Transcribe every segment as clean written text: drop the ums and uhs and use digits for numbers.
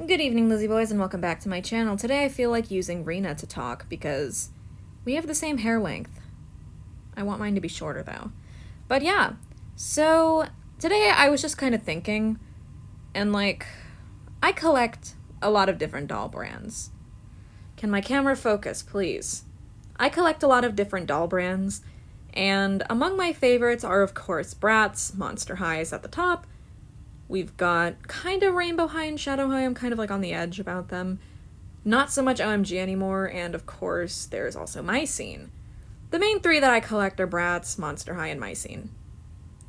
Good evening, Lizzie boys, and welcome back to my channel. Today I feel like using Rena to talk because we have the same hair length. I want mine to be shorter though. But yeah, so today I was just kind of thinking, and I collect a lot of different doll brands. Can my camera focus, please? I collect a lot of different doll brands, and among my favorites are of course Bratz, Monster High is at the top. We've got kind of Rainbow High and Shadow High. I'm kind of on the edge about them. Not so much OMG anymore, and of course, there's also Mycene. The main three that I collect are Bratz, Monster High, and Mycene.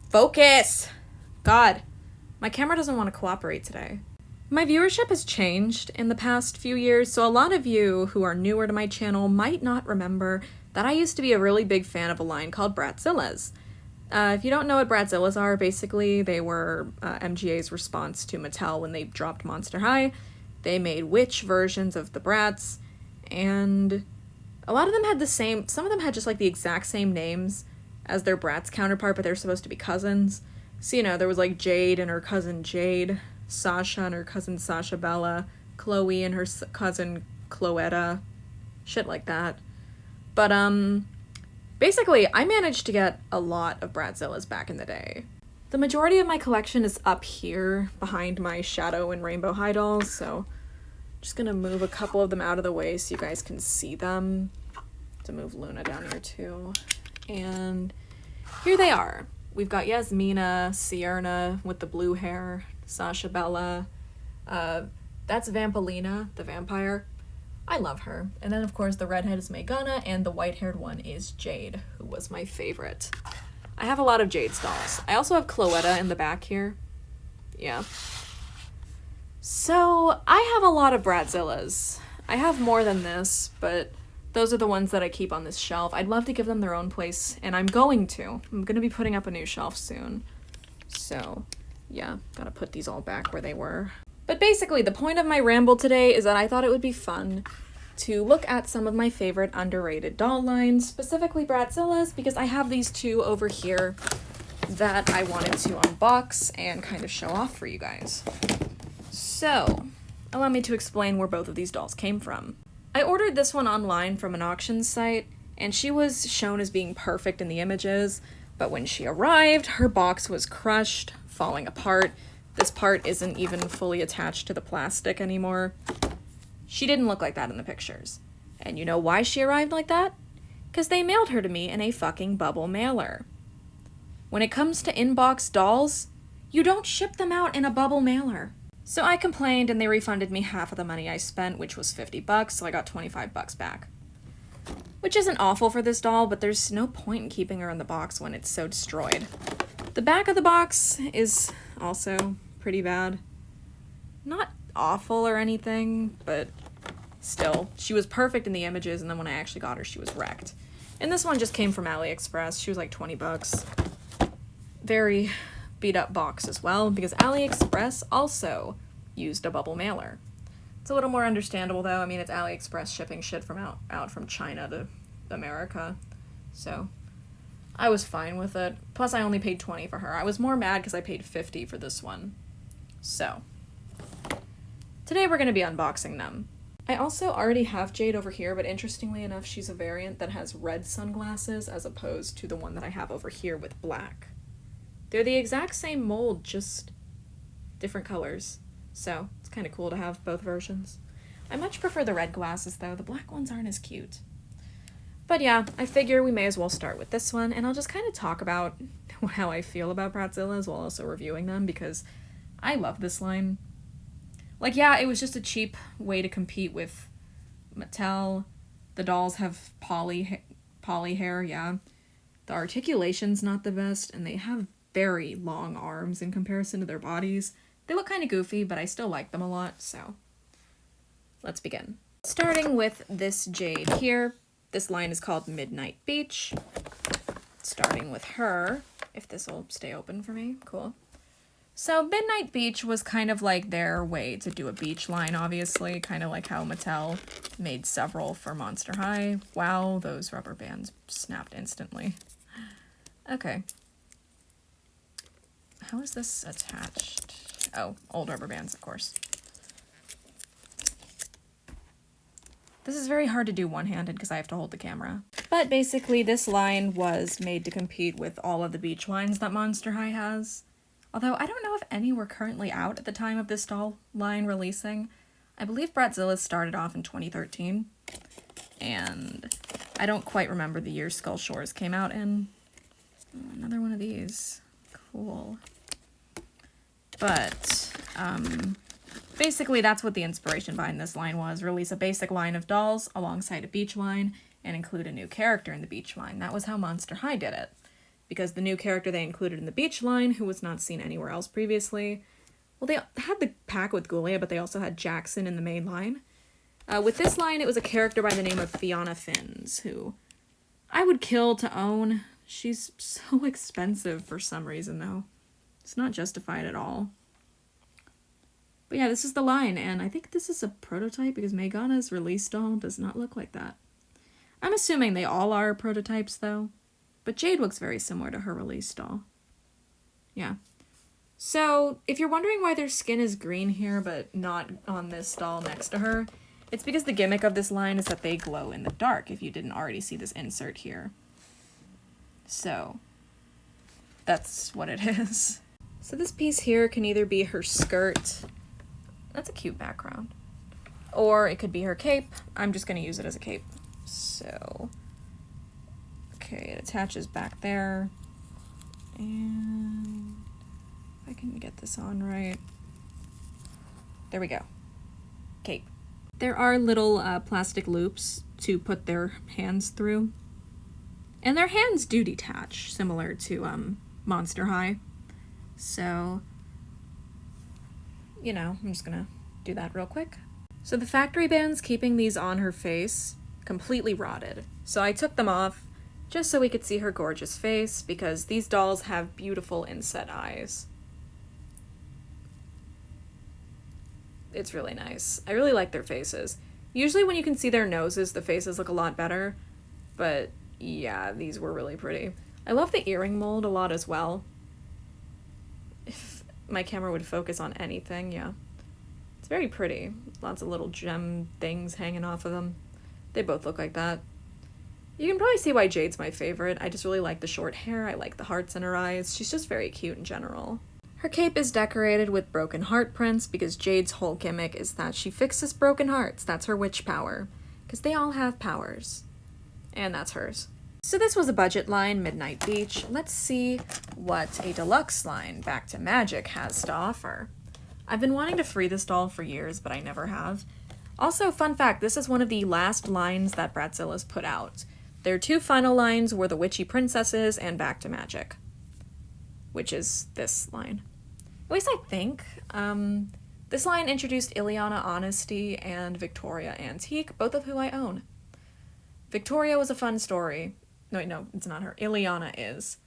Focus! God, my camera doesn't want to cooperate today. My viewership has changed in the past few years, so a lot of you who are newer to my channel might not remember that I used to be a really big fan of a line called Bratzillaz. If you don't know what Bratzillaz are, basically they were MGA's response to Mattel when they dropped Monster High. They made witch versions of the Bratz, and a lot of them had the same, some of them had just the exact same names as their Bratz counterpart, but they're supposed to be cousins. So, there was Jade and her cousin Jade, Sasha and her cousin Sasha Bella, Chloe and her cousin Chloetta, shit like that. But, basically, I managed to get a lot of Bratzillaz back in the day. The majority of my collection is up here behind my Shadow and Rainbow High dolls, so I'm just gonna move a couple of them out of the way so you guys can see them. To move Luna down here too. And here they are. We've got Yasmina, Sierna with the blue hair, Sasha Bella. That's Vampalina, the vampire. I love her. And then, of course, the redhead is Meghana, and the white-haired one is Jade, who was my favorite. I have a lot of Jade's dolls. I also have Chloetta in the back here. Yeah. So, I have a lot of Bratzillaz. I have more than this, but those are the ones that I keep on this shelf. I'd love to give them their own place, and I'm going to. I'm going to be putting up a new shelf soon. So, yeah, gotta put these all back where they were. But basically, the point of my ramble today is that I thought it would be fun to look at some of my favorite underrated doll lines, specifically Bratzillaz, because I have these two over here that I wanted to unbox and kind of show off for you guys. So, allow me to explain where both of these dolls came from. I ordered this one online from an auction site, and she was shown as being perfect in the images, but when she arrived, her box was crushed, falling apart. This part isn't even fully attached to the plastic anymore. She didn't look like that in the pictures. And you know why she arrived like that? Because they mailed her to me in a fucking bubble mailer. When it comes to inbox dolls, you don't ship them out in a bubble mailer. So I complained and they refunded me half of the money I spent, which was $50, so I got $25 back. Which isn't awful for this doll, but there's no point in keeping her in the box when it's so destroyed. The back of the box is also pretty bad. Not awful or anything, but still, she was perfect in the images, and then when I actually got her, she was wrecked. And this one just came from AliExpress. She was like $20. Very beat up box as well, because AliExpress also used a bubble mailer. It's a little more understandable though. I mean, it's AliExpress shipping shit from out from China to America, so I was fine with it. Plus, I only paid $20 for her. I was more mad because I paid $50 for this one. So, today we're going to be unboxing them. I also already have Jade over here, but interestingly enough, she's a variant that has red sunglasses as opposed to the one that I have over here with black. They're the exact same mold, just different colors. So, it's kind of cool to have both versions. I much prefer the red glasses, though. The black ones aren't as cute. But yeah, I figure we may as well start with this one, and I'll just kind of talk about how I feel about Bratzillaz while also reviewing them, because I love this line. Yeah, it was just a cheap way to compete with Mattel. The dolls have poly hair, yeah. The articulation's not the best, and they have very long arms in comparison to their bodies. They look kind of goofy, but I still like them a lot, so let's begin. Starting with this Jade here. This line is called Midnight Beach. Starting with her, if this will stay open for me, cool. So Midnight Beach was kind of their way to do a beach line, obviously, kind of like how Mattel made several for Monster High. Wow, those rubber bands snapped instantly. Okay. How is this attached? Oh, old rubber bands, of course. This is very hard to do one-handed because I have to hold the camera. But basically, this line was made to compete with all of the beach lines that Monster High has. Although, I don't know if any were currently out at the time of this doll line releasing. I believe Bratzillaz started off in 2013. And I don't quite remember the year Skull Shores came out in. Oh, another one of these. Cool. But, basically that's what the inspiration behind this line was. Release a basic line of dolls alongside a beach line and include a new character in the beach line. That was how Monster High did it. Because the new character they included in the beach line, who was not seen anywhere else previously, well, they had the pack with Ghoulia, but they also had Jackson in the main line. With this line, it was a character by the name of Fiona Finns, who I would kill to own. She's so expensive for some reason, though. It's not justified at all. But yeah, this is the line, and I think this is a prototype because Megana's release doll does not look like that. I'm assuming they all are prototypes, though. But Jade looks very similar to her release doll. Yeah. So, if you're wondering why their skin is green here, but not on this doll next to her, it's because the gimmick of this line is that they glow in the dark, if you didn't already see this insert here. So, that's what it is. So this piece here can either be her skirt. That's a cute background. Or it could be her cape. I'm just going to use it as a cape. So, okay, it attaches back there. And if I can get this on right. There we go. Cape. There are little plastic loops to put their hands through. And their hands do detach, similar to Monster High. So, you know, I'm just gonna do that real quick. So the factory band's keeping these on her face completely rotted. So I took them off just so we could see her gorgeous face, because these dolls have beautiful inset eyes. It's really nice. I really like their faces. Usually when you can see their noses, the faces look a lot better. But yeah, these were really pretty. I love the earring mold a lot as well. If my camera would focus on anything, yeah. It's very pretty. Lots of little gem things hanging off of them. They both look like that. You can probably see why Jade's my favorite. I just really like the short hair. I like the hearts in her eyes. She's just very cute in general. Her cape is decorated with broken heart prints because Jade's whole gimmick is that she fixes broken hearts. That's her witch power. Because they all have powers. And that's hers. So this was a budget line, Midnight Beach. Let's see what a deluxe line, Back to Magic, has to offer. I've been wanting to free this doll for years, but I never have. Also, fun fact, this is one of the last lines that Bratzillaz put out. Their two final lines were the Witchy Princesses and Back to Magic. Which is this line. At least I think. This line introduced Ileana Honesty and Victoria Antique, both of who I own. Victoria was a fun story. No, it's not her. Ileana is.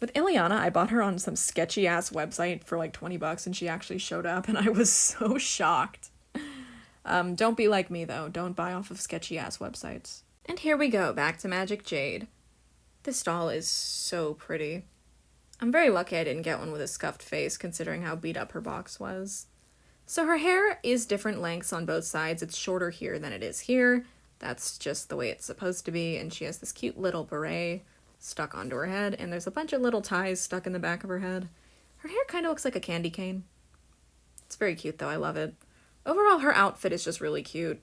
With Ileana, I bought her on some sketchy-ass website for like $20 and she actually showed up and I was so shocked. Don't be like me though. Don't buy off of sketchy-ass websites. And here we go, Back to Magic Jade. This doll is so pretty. I'm very lucky I didn't get one with a scuffed face, considering how beat up her box was. So her hair is different lengths on both sides. It's shorter here than it is here. That's just the way it's supposed to be, and she has this cute little beret stuck onto her head, and there's a bunch of little ties stuck in the back of her head. Her hair kind of looks like a candy cane. It's very cute, though. I love it. Overall, her outfit is just really cute.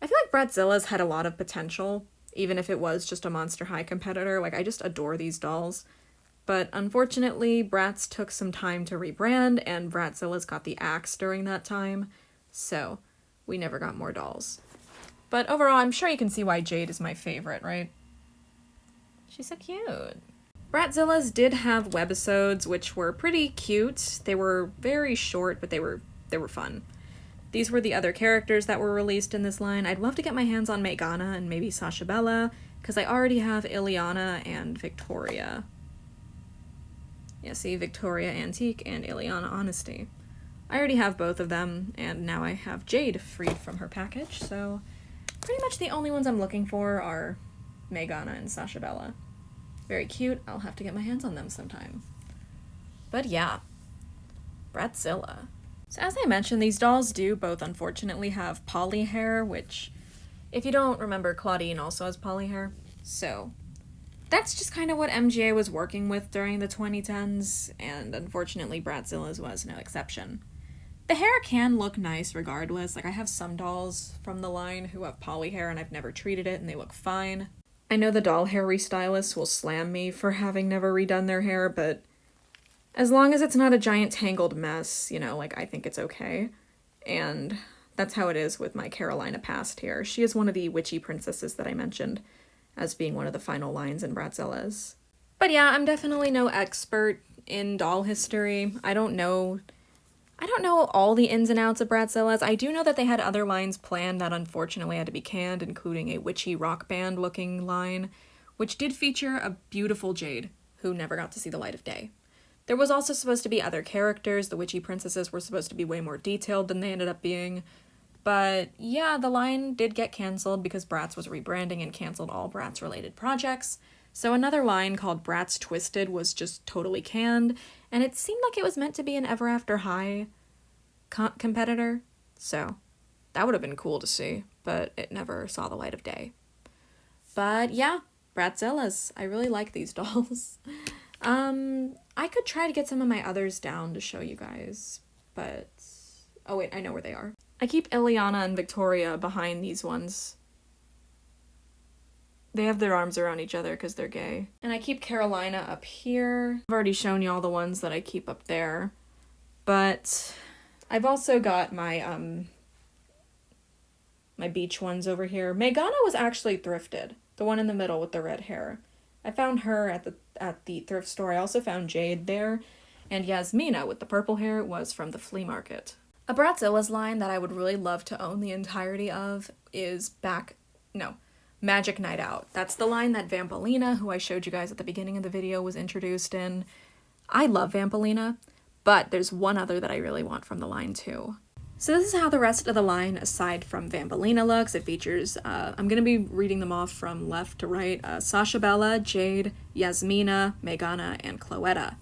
I feel like Bratzillaz had a lot of potential, even if it was just a Monster High competitor. Like, I just adore these dolls. But unfortunately, Bratz took some time to rebrand, and Bratzillaz got the axe during that time, so we never got more dolls. But overall, I'm sure you can see why Jade is my favorite, right? She's so cute. Bratzillaz did have webisodes, which were pretty cute. They were very short, but they were fun. These were the other characters that were released in this line. I'd love to get my hands on Megana and maybe Sasha Bella, because I already have Ileana and Victoria. Yeah, see, Victoria Antique and Ileana Honesty. I already have both of them, and now I have Jade freed from her package, so pretty much the only ones I'm looking for are Megana and Sasha Bella. Very cute. I'll have to get my hands on them sometime. But yeah, Bratzilla. So as I mentioned, these dolls do both unfortunately have poly hair, which If you don't remember, Claudine also has poly hair. So that's just kind of what MGA was working with during the 2010s, and unfortunately Bratzillaz was no exception. The hair can look nice regardless. Like, I have some dolls from the line who have poly hair and I've never treated it and they look fine. I know the doll hair restylists will slam me for having never redone their hair, but as long as it's not a giant tangled mess, you know, like, I think it's okay. And that's how it is with my Carolina past here. She is one of the witchy princesses that I mentioned as being one of the final lines in Bratzillaz. But yeah, I'm definitely no expert in doll history. I don't know all the ins and outs of Bratzillaz. I do know that they had other lines planned that unfortunately had to be canned, including a witchy rock band looking line, which did feature a beautiful Jade, who never got to see the light of day. There was also supposed to be other characters. The witchy princesses were supposed to be way more detailed than they ended up being. But yeah, the line did get canceled because Bratz was rebranding and canceled all Bratz-related projects. So another line called Bratz Twisted was just totally canned, and it seemed like it was meant to be an Ever After High competitor. So that would have been cool to see, but it never saw the light of day. But yeah, Bratzillaz. I really like these dolls. I could try to get some of my others down to show you guys, but... oh wait, I know where they are. I keep Ileana and Victoria behind these ones. They have their arms around each other because they're gay. And I keep Carolina up here. I've already shown you all the ones that I keep up there. But I've also got my, my beach ones over here. Megana was actually thrifted. The one in the middle with the red hair. I found her at the thrift store. I also found Jade there. And Yasmina with the purple hair was from the flea market. A Bratzillaz line that I would really love to own the entirety of is Magic Night Out. That's the line that Vampalina, who I showed you guys at the beginning of the video, was introduced in. I love Vampalina, but there's one other that I really want from the line too. So this is how the rest of the line, aside from Vampalina, looks. It features, I'm going to be reading them off from left to right, Sasha Bella, Jade, Yasmina, Megana, and Cloetta.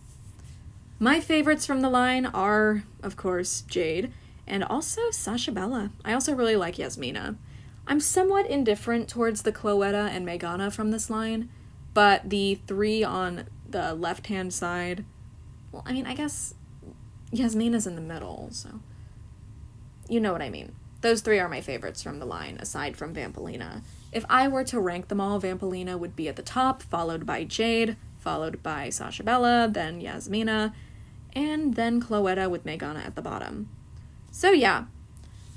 My favorites from the line are, of course, Jade, and also Sasha Bella. I also really like Yasmina. I'm somewhat indifferent towards the Cloetta and Megana from this line, but the three on the left-hand side, well, I mean, I guess Yasmina's in the middle, so you know what I mean. Those three are my favorites from the line, aside from Vampalina. If I were to rank them all, Vampalina would be at the top, followed by Jade, followed by Sasha Bella, then Yasmina, and then Cloetta with Megana at the bottom. So yeah,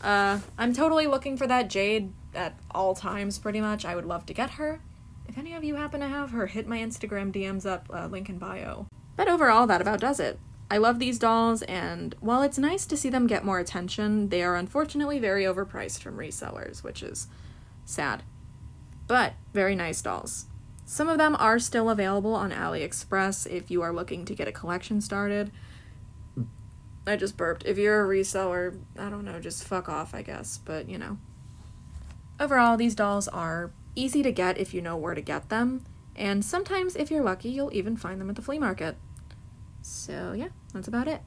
I'm totally looking for that Jade at all times, pretty much. I would love to get her. If any of you happen to have her, hit my Instagram DMs up, link in bio. But overall, that about does it. I love these dolls, and while it's nice to see them get more attention, they are unfortunately very overpriced from resellers, which is sad. But very nice dolls. Some of them are still available on AliExpress if you are looking to get a collection started. I just burped. If you're a reseller, I don't know, just fuck off, I guess, but you know. Overall, these dolls are easy to get if you know where to get them, and sometimes, if you're lucky, you'll even find them at the flea market. So yeah, that's about it.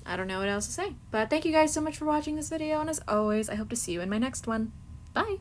I don't know what else to say, but thank you guys so much for watching this video, and as always, I hope to see you in my next one. Bye!